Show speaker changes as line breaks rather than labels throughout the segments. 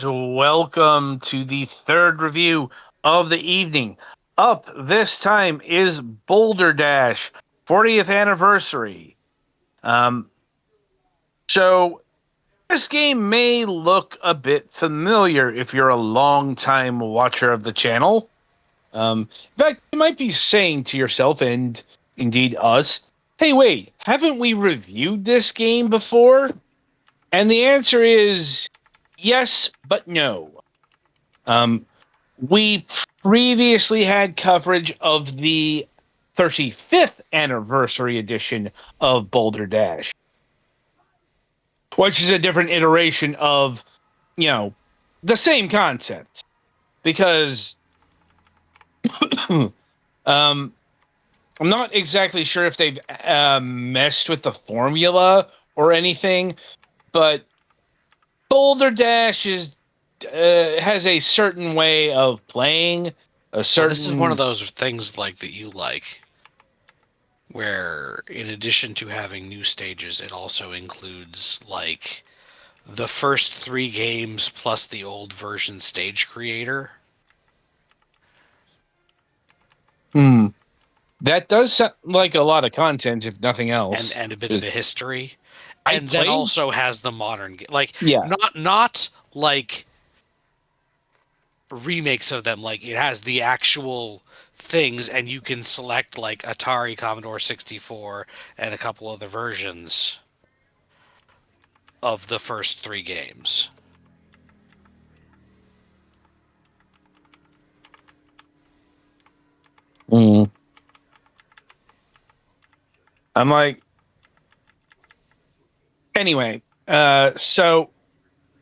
right, welcome to the third review of the evening. Up this time is Boulder Dash 40th anniversary. Um, so this game may look a bit familiar if you're a long-time watcher of the channel. In fact, you might be saying to yourself, and indeed us, hey, wait, haven't we reviewed this game before? And the answer is yes, but no. Um, we previously had coverage of the 35th anniversary edition of Boulder Dash, which is a different iteration of, the same concept. Because I'm not exactly sure if they've messed with the formula or anything, but Boulder Dash has a certain way of playing, a
Well, this is one of
certain.
those things like that you like, where in addition to having new stages, it also includes like the first three games plus the old version stage creator.
Hmm. That does sound like a lot of content, if nothing
and
else.
and a bit of
'Cause
a history,
I
and then
played,
also has the modern like
yeah,
not like remakes of them. Like it has the actual things, and you can select like Atari, Commodore 64, and a couple other versions of the first three games.
mm. I'm like, anyway. So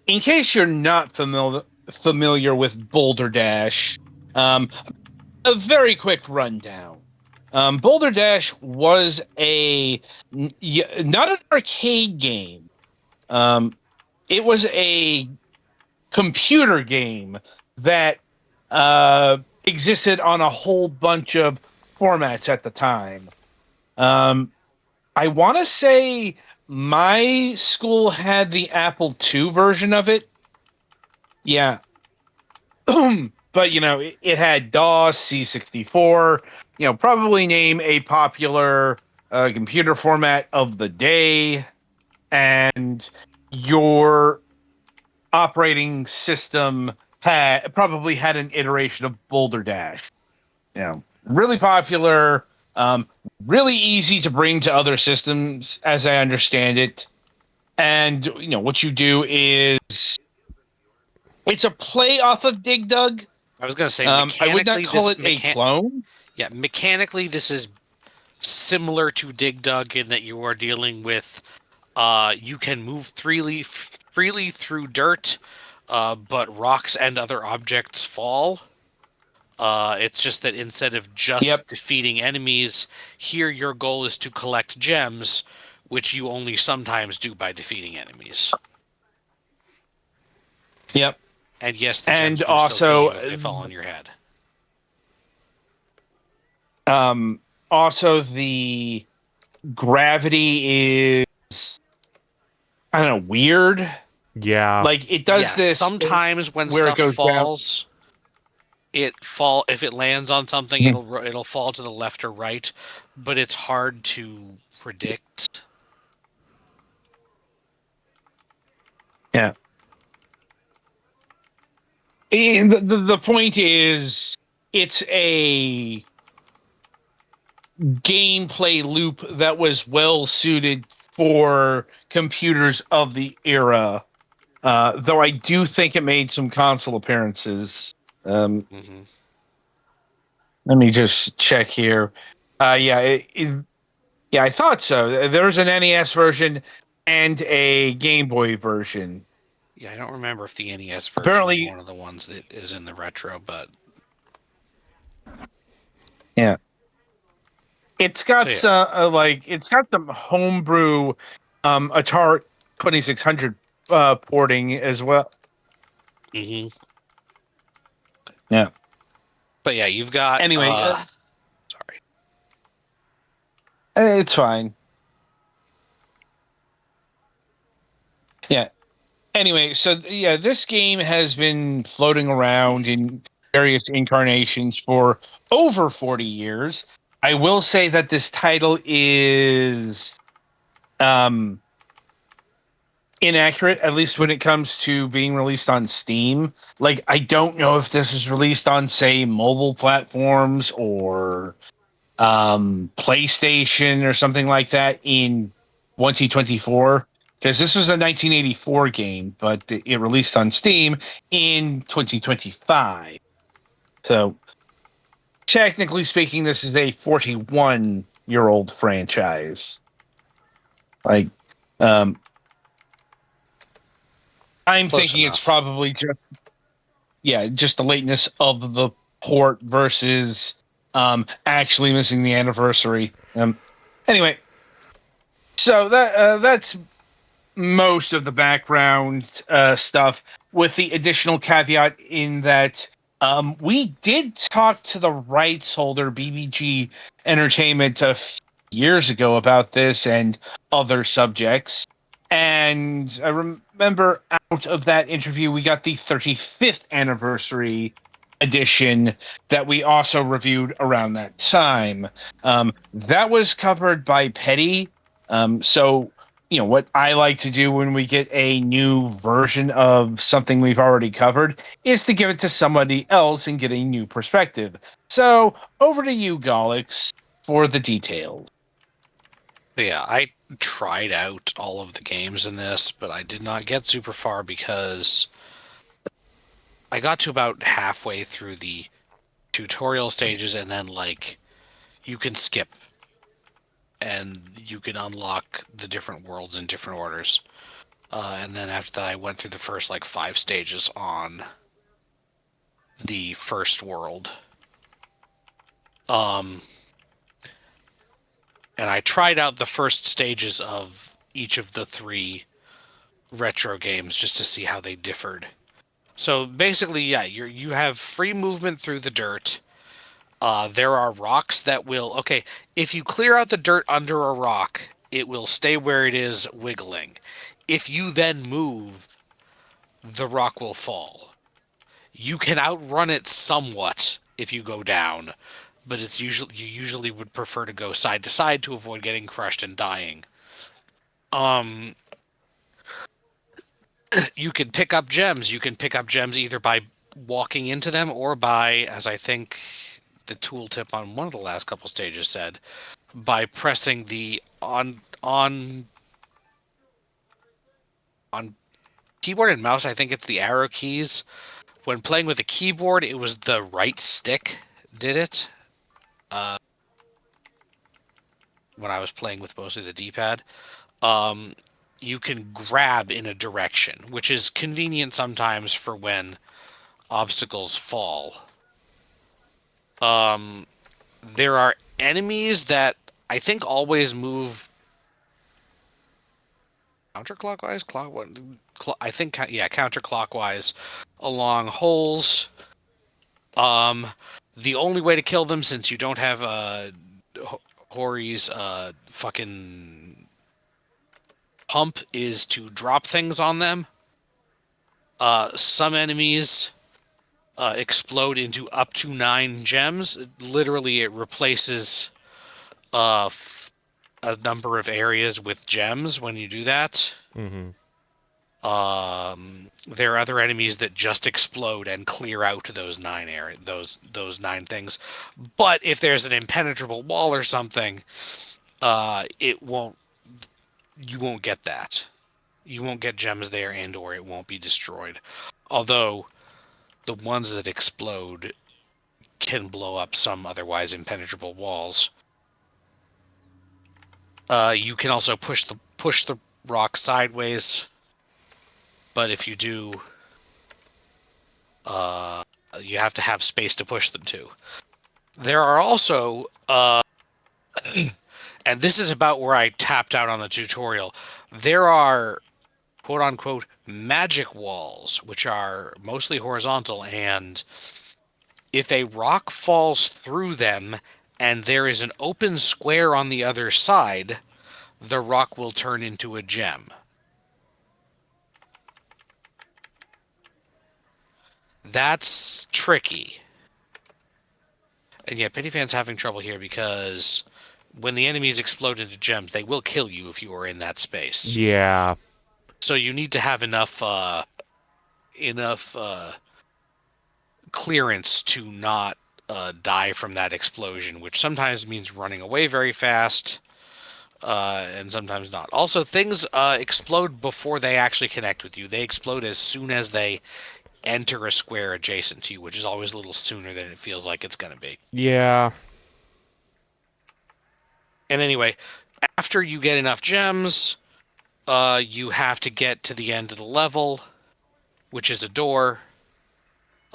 in case you're not familiar with Boulder Dash, um, a very quick rundown. Boulder Dash was not an arcade game. Um, it was a computer game that existed on a whole bunch of formats at the time. Um, I want to say my school had the Apple II version of it. Yeah. But, it had DOS, C64, probably name a popular computer format of the day. And your operating system probably had an iteration of Boulder Dash. Really popular, um, really easy to bring to other systems, as I understand it. And what you do is it's a play off of Dig Dug.
I was going to say
I would not
mechanically
call it a clone.
mechanically this is similar to Dig Dug in that you are dealing with you can move freely through dirt, but rocks and other objects fall. It's just that instead of just
Yep,
defeating enemies, here your goal is to collect gems, which you only sometimes do by defeating enemies.
yep.
And yes, the gems
And
do still kill
also,
you if they fall on your head.
um, also the gravity is, I don't know, weird.
Yeah.
Like it does
Yeah,
this
sometimes when
where it
stuff
goes down.
falls, if it lands on something, it'll fall to the left or right, but it's hard to predict.
Yeah. And the point is, it's a gameplay loop that was well suited for computers of the era. Though I do think it made some console appearances.
Mm-hmm.
Let me just check here. Yeah, yeah, I thought so. There was an NES version and a Game Boy version.
Yeah, I don't remember if the NES version is
Apparently,
one of the ones that is in the retro, but
yeah, it's got
so yeah.
it's got some homebrew Atari 2600 porting as well.
Mm-hmm.
Yeah.
But yeah, you've got
Anyway,
sorry.
it's fine. Yeah. Anyway, so yeah, this game has been floating around in various incarnations for over 40 years. I will say that this title is um inaccurate, at least when it comes to being released on Steam. Like, I don't know if this is released on, say, mobile platforms or PlayStation or something like that in 2024. Because this was a 1984 game, but it released on Steam in 2025. So, technically speaking, this is a 41-year-old franchise. Like, um, I'm
Close
thinking it's
enough.
probably just the lateness of the port versus actually missing the anniversary. Anyway, so that's most of the background stuff, with the additional caveat in that we did talk to the rights holder, BBG Entertainment, a few years ago about this and other subjects. And I remember out of that interview, we got the 35th anniversary edition that we also reviewed around that time. That was covered by Petty. So what I like to do when we get a new version of something we've already covered is to give it to somebody else and get a new perspective. So over to you, Golux, for the details.
But yeah, I tried out all of the games in this, but I did not get super far because I got to about halfway through the tutorial stages, and then like you can skip and you can unlock the different worlds in different orders. And then after that, I went through the first like 5 stages on the first world. Um, and I tried out the first stages of each of the 3 retro games just to see how they differed. So basically, yeah, you have free movement through the dirt. There are rocks that will, okay, if you clear out the dirt under a rock, it will stay where it is, wiggling. If you then move, the rock will fall. You can outrun it somewhat if you go down, but you usually would prefer to go side to side to avoid getting crushed and dying. Um, you can pick up gems. You can pick up gems either by walking into them or by, as I think the tooltip on one of the last couple stages said, by pressing the on keyboard and mouse. I think it's the arrow keys. When playing with a keyboard, it was the right stick did it. Uh, when I was playing with mostly the D-pad, um, you can grab in a direction, which is convenient sometimes for when obstacles fall. Um, there are enemies that I think always move counterclockwise. I think yeah, counterclockwise along holes. Um, the only way to kill them, since you don't have Hori's fucking pump, is to drop things on them. Some enemies explode into up to 9 gems. Literally, it replaces uh, a number of areas with gems when you do that.
Mm-hmm.
There are other enemies that just explode and clear out those 9 things. But if there's an impenetrable wall or something, it won't. You won't get that. You won't get gems there, and/or it won't be destroyed. Although the ones that explode can blow up some otherwise impenetrable walls. You can also push the rock sideways, but if you do, you have to have space to push them too. There are also, and this is about where I tapped out on the tutorial. There are quote unquote magic walls, which are mostly horizontal, and if a rock falls through them and there is an open square on the other side, the rock will turn into a gem. That's tricky. And yeah, Pityfan's having trouble here because when the enemies explode into gems, they will kill you if you are in that space.
Yeah.
So you need to have enough clearance to not die from that explosion, which sometimes means running away very fast, and sometimes not. Also, things explode before they actually connect with you. They explode as soon as they enter a square adjacent to you, which is always a little sooner than it feels like it's going to be.
Yeah.
And anyway, after you get enough gems, you have to get to the end of the level, which is a door.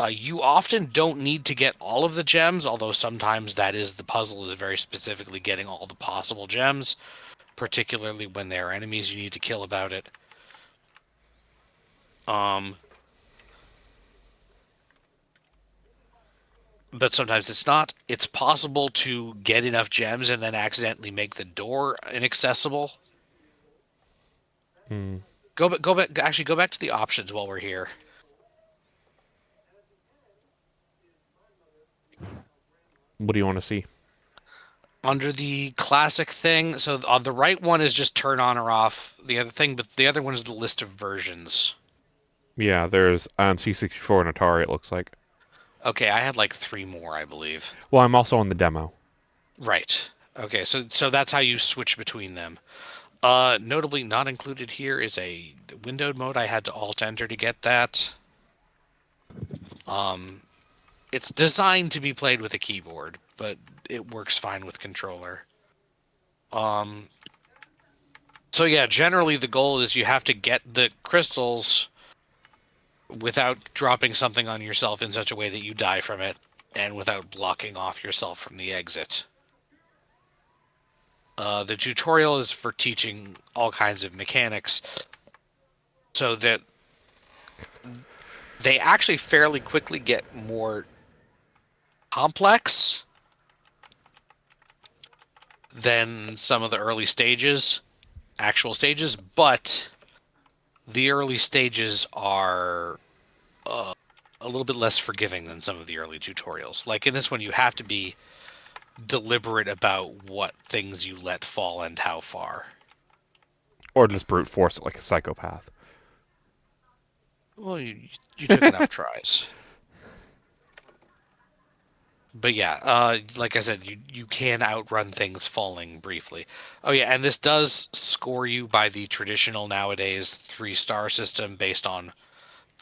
You often don't need to get all of the gems, although sometimes that is the puzzle, is very specifically getting all the possible gems, particularly when there are enemies you need to kill about it. Um, but sometimes it's not. It's possible to get enough gems and then accidentally make the door inaccessible.
Hmm.
Go back. Actually, go back to the options while we're here.
What do you want to see?
Under the classic thing, so on the right one is just turn on or off the other thing, but the other one is the list of versions.
Yeah, there's on C64 and Atari, it looks like.
Okay, I had like three more, I believe.
Well, I'm also on the demo.
Right. Okay, so that's how you switch between them. Notably not included here is a windowed mode. I had to alt enter to get that. It's designed to be played with a keyboard, but it works fine with controller. So yeah, generally the goal is you have to get the crystals without dropping something on yourself in such a way that you die from it, and without blocking off yourself from the exit. The tutorial is for teaching all kinds of mechanics, so that they actually fairly quickly get more complex than some of the early stages, actual stages, but the early stages are a little bit less forgiving than some of the early tutorials. Like in this one, you have to be deliberate about what things you let fall and how far.
Or just brute force it like a psychopath.
Well, you took enough tries. But yeah, like I said, you can outrun things falling briefly. Oh yeah, and this does score you by the traditional nowadays 3-star system based on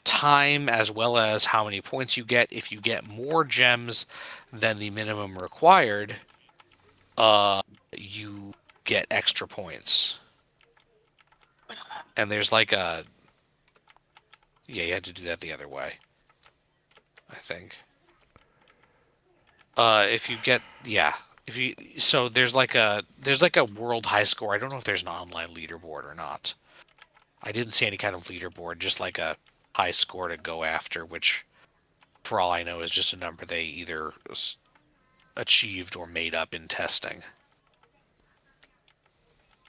time as well as how many points you get. If you get more gems than the minimum required, you get extra points. And there's like a yeah, you had to do that the other way, I think. If you get yeah, if you so there's like a world high score. I don't know if there's an online leaderboard or not. I didn't see any kind of leaderboard, just like a high score to go after, which for all I know is just a number they either achieved or made up in testing.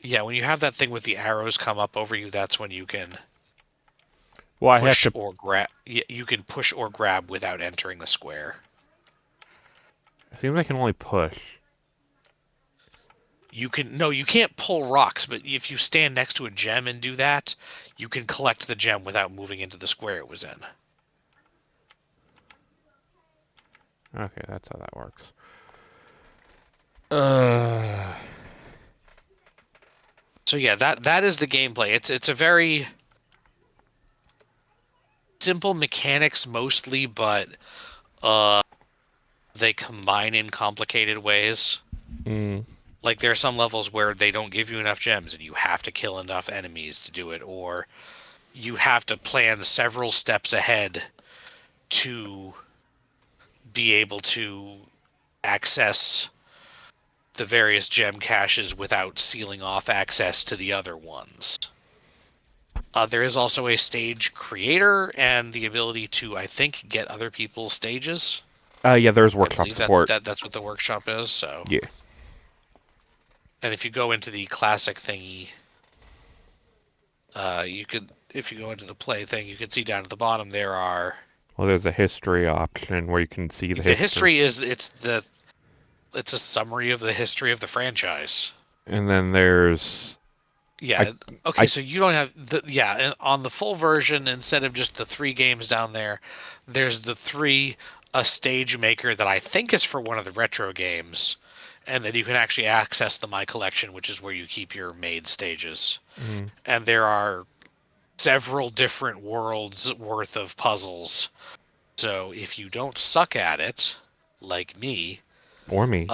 Yeah, when you have that thing with the arrows come up over you, that's when you can
Well, I have
push
to.
or grab. You can push or grab without entering the square.
It seems I can only push.
You can no, you can't pull rocks, but if you stand next to a gem and do that, you can collect the gem without moving into the square it was in.
Okay, that's how that works. Uh.
So yeah, that is the gameplay. It's a very simple mechanics mostly, but they combine in complicated ways.
Mm.
Like there are some levels where they don't give you enough gems and you have to kill enough enemies to do it, or you have to plan several steps ahead to be able to access the various gem caches without sealing off access to the other ones. There is also a stage creator and the ability to, I think, get other people's stages.
Yeah, there's
I
workshop
believe
support.
that's what the workshop is. So,
Yeah.
and if you go into the classic thingy, you could, if you go into the play thing, you can see down at the bottom there are
Well, there's a history option where you can see the
The
history.
history is it's a summary of the history of the franchise.
And then there's I
Yeah. Okay,
I
so you don't have on the full version instead of just the 3 games down there, there's the 3 a stage maker that I think is for one of the retro games. And then you can actually access the My Collection, which is where you keep your made stages.
mm,
And there are several different worlds worth of puzzles. So if you don't suck at it, like me,
or me.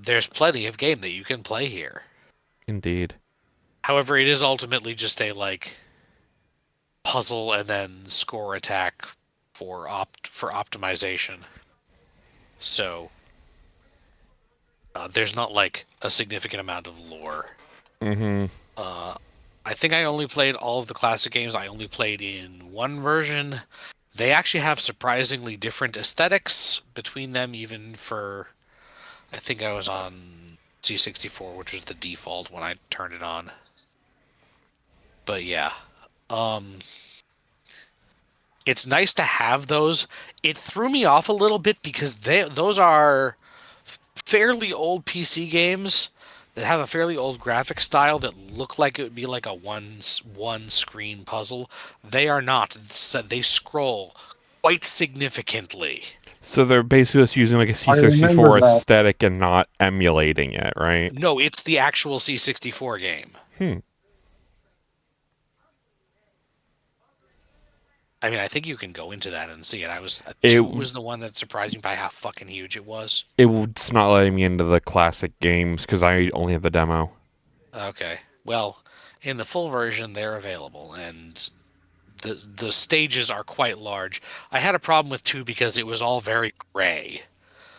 there's plenty of game that you can play here.
Indeed.
However, it is ultimately just a puzzle and then score attack for optimization. So there's not like a significant amount of lore.
Mm-hmm.
Uh, I think I only played all of the classic games. I only played in one version. They actually have surprisingly different aesthetics between them, even for. I think I was on C64, which was the default when I turned it on. But yeah, um, it's nice to have those. It threw me off a little bit because those are fairly old PC games that have a fairly old graphic style that look like it would be like a one screen puzzle. They are not. So they scroll quite significantly.
So they're basically just using like a
I remember
C64
that.
aesthetic and not emulating it, right?
No, it's the actual C64 game.
Hmm.
I mean, I think you can go into that and see it. I was
It
2 was the one that surprised me by how fucking huge it was.
it's not letting me into the classic games because I only have the demo.
Okay. Well, in the full version, they're available, and the stages are quite large. I had a problem with 2 because it was all very gray.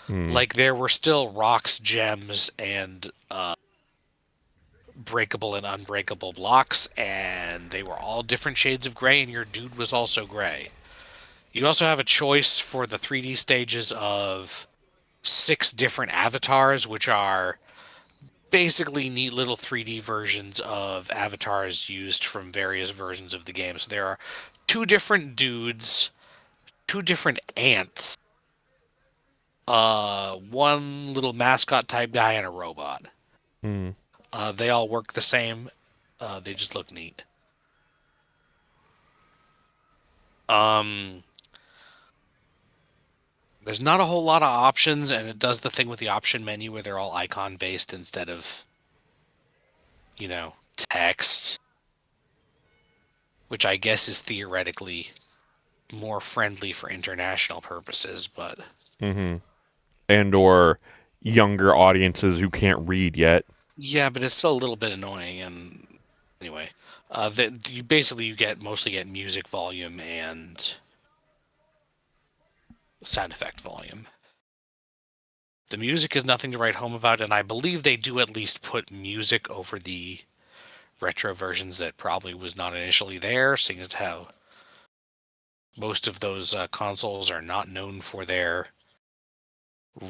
Hmm.
Like there were still rocks, gems, and breakable and unbreakable blocks, and they were all different shades of gray, and your dude was also gray. You also have a choice for the 3D stages of 6 different avatars, which are basically neat little 3D versions of avatars used from various versions of the game. So there are 2 different dudes, 2 different ants, one little mascot type guy, and a robot.
Hmm.
They all work the same. They just look neat. Um, there's not a whole lot of options, and it does the thing with the option menu where they're all icon based instead of, text, which I guess is theoretically more friendly for international purposes, but
Mm-hmm. And or younger audiences who can't read yet.
yeah, but it's still a little bit annoying. And anyway, you mostly get music volume and sound effect volume. The music is nothing to write home about, and I believe they do at least put music over the retro versions that probably was not initially there, seeing as how most of those consoles are not known for their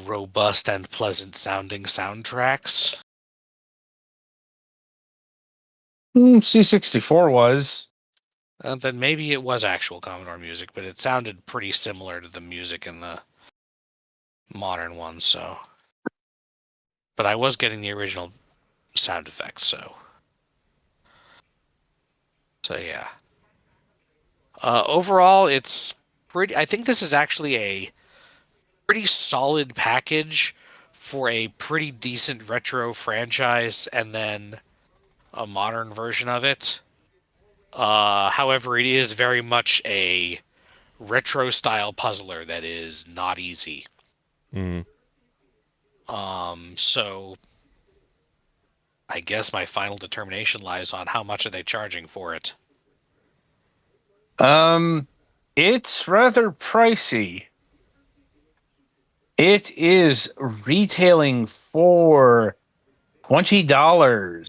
robust and pleasant sounding soundtracks.
C64 was.
Then maybe it was actual Commodore music, but it sounded pretty similar to the music in the modern ones, so. But I was getting the original sound effects, so. So yeah. Overall, it's pretty. I think this is actually a pretty solid package for a pretty decent retro franchise, and then a modern version of it. However, it is very much a retro style puzzler that is not easy.
Mm.
So I guess my final determination lies on how much are they charging for it.
Um, it's rather pricey. It is retailing for $20.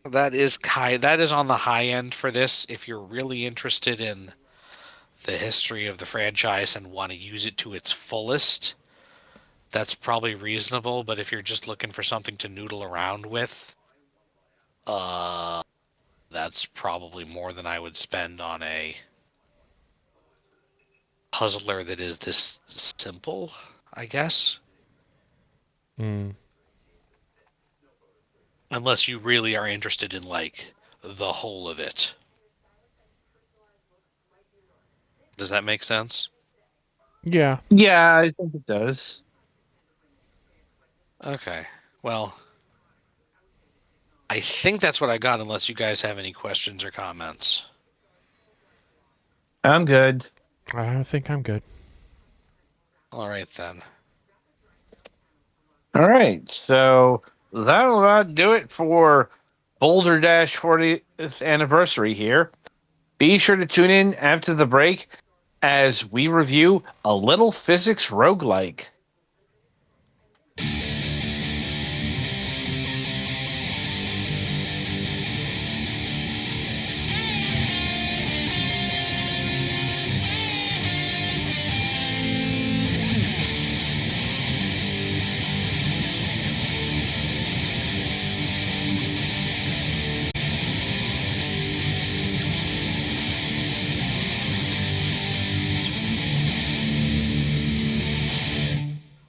That is on the high end for this. If you're really interested in the history of the franchise and want to use it to its fullest, that's probably reasonable. But if you're just looking for something to noodle around with, that's probably more than I would spend on a puzzler that is this simple, I guess.
Mm.
Unless you really are interested in, like, the whole of it. Does that make sense?
Yeah.
Yeah, I think it does.
Okay. Well, I think that's what I got, unless you guys have any questions or comments.
I'm good.
I think I'm good.
All right, then.
All right, so that'll about do it for Boulder Dash 40th anniversary here. Be sure to tune in after the break as we review a little physics roguelike.